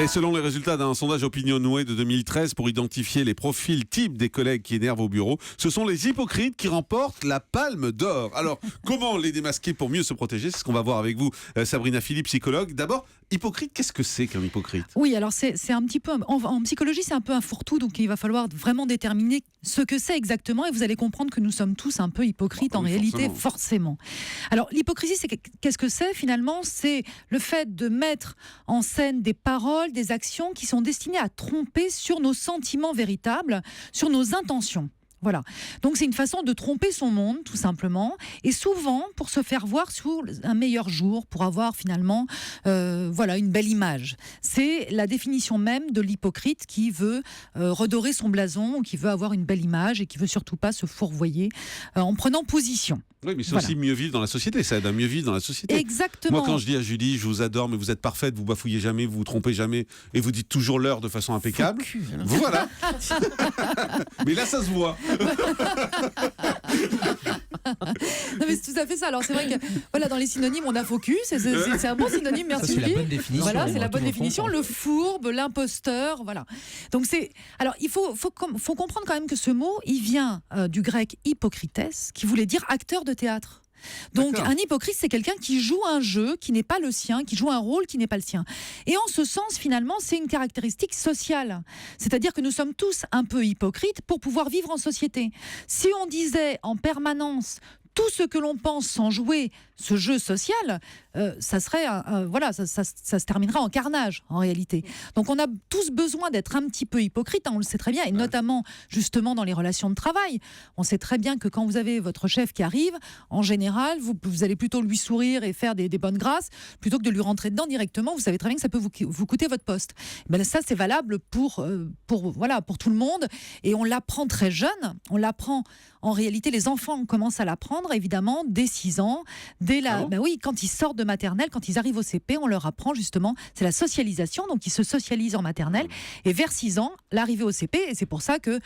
Et selon les résultats d'un sondage OpinionWay de 2013 pour identifier les profils types des collègues qui énervent au bureau, ce sont les hypocrites qui remportent la palme d'or. Alors, comment les démasquer pour mieux se protéger? C'est ce qu'on va voir avec vous, Sabrina Philippe, psychologue. D'abord, hypocrite, qu'est-ce que c'est qu'un hypocrite? Oui, alors c'est un petit peu, en psychologie, c'est un peu un fourre-tout, donc il va falloir vraiment déterminer ce que c'est exactement, et vous allez comprendre que nous sommes tous un peu hypocrites en réalité, forcément. Alors, l'hypocrisie, qu'est-ce que c'est finalement? C'est le fait de mettre en scène des paroles, des actions qui sont destinées à tromper sur nos sentiments véritables, sur nos intentions. Voilà. Donc c'est une façon de tromper son monde, tout simplement, et souvent pour se faire voir sous un meilleur jour, pour avoir finalement une belle image. C'est la définition même de l'hypocrite qui veut redorer son blason, qui veut avoir une belle image et qui veut surtout pas se fourvoyer en prenant position. Oui, mais c'est aussi mieux vivre dans la société, ça aide à mieux vivre dans la société. Exactement. Moi, quand je dis à Julie, je vous adore, mais vous êtes parfaite, vous bafouillez jamais, vous vous trompez jamais, et vous dites toujours l'heure de façon impeccable. Voilà. Mais là, ça se voit. Non, mais c'est tout à fait ça. Alors c'est vrai que voilà, dans les synonymes, on a focus, c'est un bon synonyme. Merci. C'est la bonne définition. Voilà, c'est la bonne définition. Le fourbe, l'imposteur, voilà. Donc alors il faut comprendre quand même que ce mot, il vient du grec hypocrites, qui voulait dire acteur de théâtre. Donc un hypocrite, c'est quelqu'un qui joue un jeu qui n'est pas le sien, qui joue un rôle qui n'est pas le sien. Et en ce sens, finalement, c'est une caractéristique sociale. C'est-à-dire que nous sommes tous un peu hypocrites pour pouvoir vivre en société. Si on disait en permanence tout ce que l'on pense sans jouer ce jeu social, ça serait ça se terminera en carnage en réalité. Donc on a tous besoin d'être un petit peu hypocrite, on le sait très bien, et notamment justement dans les relations de travail. On sait très bien que quand vous avez votre chef qui arrive, en général, vous allez plutôt lui sourire et faire des bonnes grâces plutôt que de lui rentrer dedans directement. Vous savez très bien que ça peut vous coûter votre poste. Ben ça, c'est valable pour tout le monde, et on l'apprend très jeune. On l'apprend en réalité, les enfants commencent à l'apprendre évidemment dès 6 ans, quand ils sortent de maternelle, quand ils arrivent au CP, on leur apprend justement, c'est la socialisation, donc ils se socialisent en maternelle, et vers 6 ans, l'arrivée au CP, et c'est pour ça que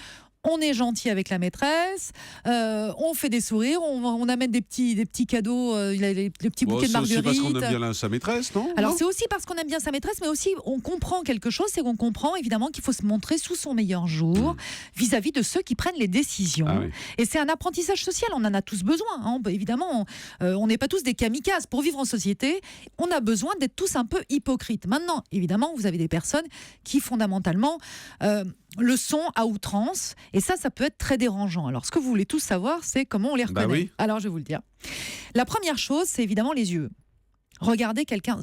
on est gentil avec la maîtresse, on fait des sourires, on amène des petits cadeaux, les petits bouquets de marguerites. C'est parce qu'on aime bien sa maîtresse, non? Alors c'est aussi parce qu'on aime bien sa maîtresse, mais aussi on comprend quelque chose, c'est qu'on comprend évidemment qu'il faut se montrer sous son meilleur jour vis-à-vis de ceux qui prennent les décisions. Ah oui. Et c'est un apprentissage social, on en a tous besoin. Hein. Évidemment, on n'est pas tous des kamikazes. Pour vivre en société, on a besoin d'être tous un peu hypocrites. Maintenant, évidemment, vous avez des personnes qui fondamentalement le sont à outrance, et ça peut être très dérangeant. Alors, ce que vous voulez tous savoir, c'est comment on les reconnaît. Oui. Alors, je vais vous le dire. La première chose, c'est évidemment les yeux. Regardez quelqu'un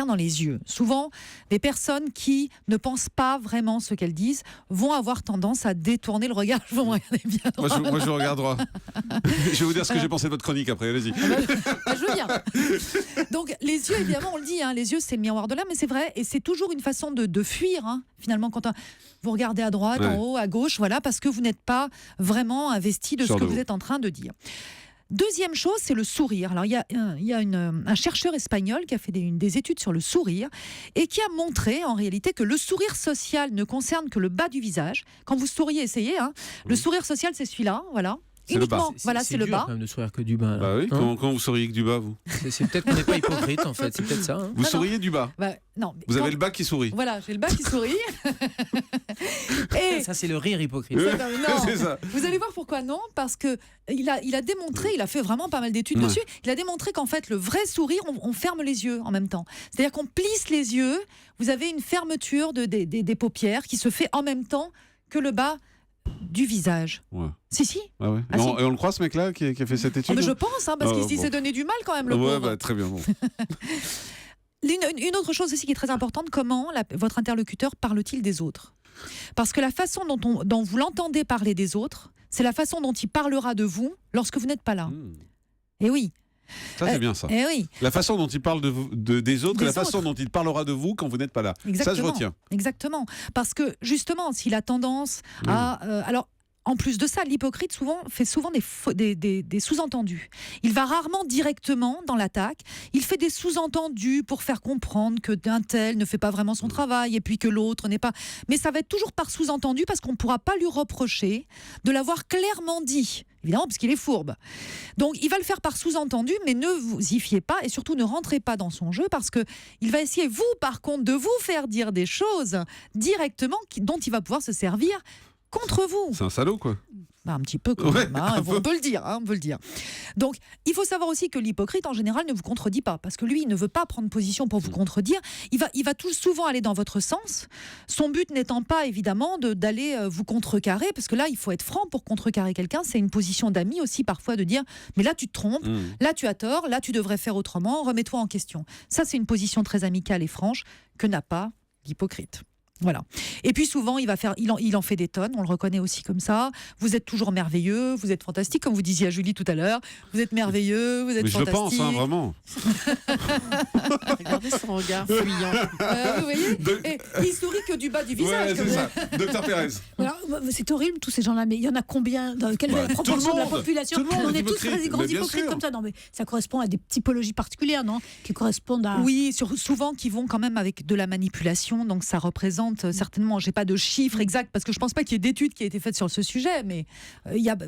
dans les yeux. Souvent, des personnes qui ne pensent pas vraiment ce qu'elles disent vont avoir tendance à détourner le regard. Je vais me regarder bien droit. Moi, je regarde droit. Je vais vous dire ce que j'ai pensé de votre chronique après, allez-y. Je veux bien. Donc, les yeux, évidemment, on le dit, hein, les yeux, c'est le miroir de l'âme, mais c'est vrai, et c'est toujours une façon de fuir, hein, finalement, quand vous regardez à droite, en haut, à gauche, voilà, parce que vous n'êtes pas vraiment investi de ce que vous êtes en train de dire. Deuxième chose, c'est le sourire. Alors, il y a un chercheur espagnol qui a fait des études sur le sourire et qui a montré en réalité que le sourire social ne concerne que le bas du visage. Quand vous souriez, essayez. Hein, le sourire social, c'est celui-là, voilà. C'est uniquement, le bas. Voilà, c'est le bas. Quand même de sourire que du bas. Là. Bah oui, quand vous souriez que du bas, vous. C'est peut-être qu'on n'est pas hypocrite, en fait. C'est peut-être ça. Hein. Vous souriez du bas. Non. Vous avez le bas qui sourit. Voilà, j'ai le bas qui sourit. Et ça, c'est le rire hypocrite. Non. C'est ça. Vous allez voir pourquoi non, parce que il a démontré, il a fait vraiment pas mal d'études dessus. Il a démontré qu'en fait, le vrai sourire, on ferme les yeux en même temps. C'est-à-dire qu'on plisse les yeux. Vous avez une fermeture des paupières qui se fait en même temps que le bas du visage. Ouais. Si. Ah ouais. Si. Et on le croit, ce mec-là qui a fait cette étude? Mais je pense, parce qu'il s'est donné du mal quand même, le pauvre. Très bien. Bon. Une autre chose aussi qui est très importante, comment votre interlocuteur parle-t-il des autres? Parce que la façon dont vous l'entendez parler des autres, c'est la façon dont il parlera de vous lorsque vous n'êtes pas là. Et oui. Ça, c'est bien ça. Oui. La façon dont il parle des autres, et la façon dont il parlera de vous quand vous n'êtes pas là. Exactement. Ça, je retiens. Exactement. Parce que, justement, s'il a tendance à... alors, en plus de ça, l'hypocrite fait souvent des sous-entendus. Il va rarement directement dans l'attaque. Il fait des sous-entendus pour faire comprendre que d'un tel ne fait pas vraiment son travail et puis que l'autre n'est pas... Mais ça va être toujours par sous-entendu parce qu'on ne pourra pas lui reprocher de l'avoir clairement dit. évidemment, parce qu'il est fourbe. Donc, il va le faire par sous-entendu, mais ne vous y fiez pas et surtout ne rentrez pas dans son jeu parce qu'il va essayer, vous, par contre, de vous faire dire des choses directement dont il va pouvoir se servir contre vous. C'est un salaud, quoi. Un petit peu quand même, on peut le dire, on peut le dire. Donc, il faut savoir aussi que l'hypocrite, en général, ne vous contredit pas, parce que lui, il ne veut pas prendre position pour vous contredire. Il va tout souvent aller dans votre sens, son but n'étant pas, évidemment, d'aller vous contrecarrer, parce que là, il faut être franc pour contrecarrer quelqu'un. C'est une position d'ami aussi, parfois, de dire, mais là, tu te trompes, là, tu as tort, là, tu devrais faire autrement, remets-toi en question. Ça, c'est une position très amicale et franche que n'a pas l'hypocrite. Voilà. Et puis souvent, il en fait des tonnes, on le reconnaît aussi comme ça. Vous êtes toujours merveilleux, vous êtes fantastique, comme vous disiez à Julie tout à l'heure. Vous êtes merveilleux, vous êtes mais fantastique. Je le pense, vraiment. Regardez son regard fuyant. Vous voyez Et il sourit que du bas du visage. Ouais, c'est ça. Docteur Pérez. Voilà, c'est horrible tous ces gens-là, mais il y en a combien? Dans quelle proportion de la population? On est tous très grands hypocrites comme ça. Non, mais ça correspond à des typologies particulières, non? Qui correspondent à. Oui, souvent qui vont quand même avec de la manipulation, donc ça représente certainement, j'ai pas de chiffres exacts parce que je pense pas qu'il y ait d'études qui aient été faites sur ce sujet, mais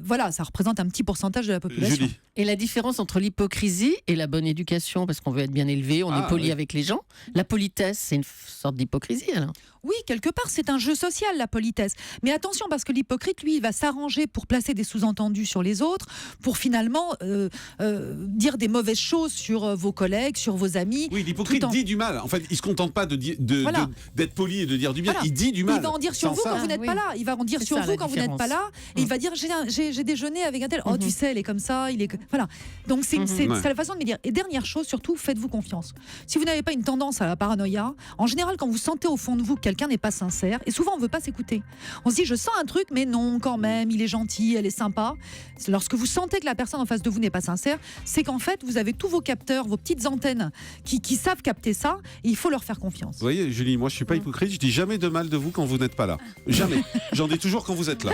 voilà, ça représente un petit pourcentage de la population. Julie. Et la différence entre l'hypocrisie et la bonne éducation, parce qu'on veut être bien élevé, on est poli avec les gens. La politesse, c'est une sorte d'hypocrisie, alors. Oui, quelque part, c'est un jeu social, la politesse. Mais attention, parce que l'hypocrite, lui, il va s'arranger pour placer des sous-entendus sur les autres, pour finalement dire des mauvaises choses sur vos collègues, sur vos amis. Oui, l'hypocrite dit du mal. En fait, il ne se contente pas d'être poli et de dire du bien, il dit du mal. Il va en dire sur vous quand vous n'êtes pas là. Il va en dire sur vous quand vous n'êtes pas là. Et il va dire, j'ai déjeuné avec un tel. Oh, tu sais, elle est comme ça. Voilà. Donc, c'est la façon de me dire. Et dernière chose, surtout, faites-vous confiance. Si vous n'avez pas une tendance à la paranoïa, en général, quand vous sentez au fond de vous que quelqu'un n'est pas sincère, et souvent on ne veut pas s'écouter. On se dit, je sens un truc, mais non, quand même, il est gentil, elle est sympa. Lorsque vous sentez que la personne en face de vous n'est pas sincère, c'est qu'en fait, vous avez tous vos capteurs, vos petites antennes qui savent capter ça, et il faut leur faire confiance. Vous voyez, Julie, moi je ne suis pas hypocrite, je dis jamais de mal de vous quand vous n'êtes pas là. Jamais. J'en dis toujours quand vous êtes là.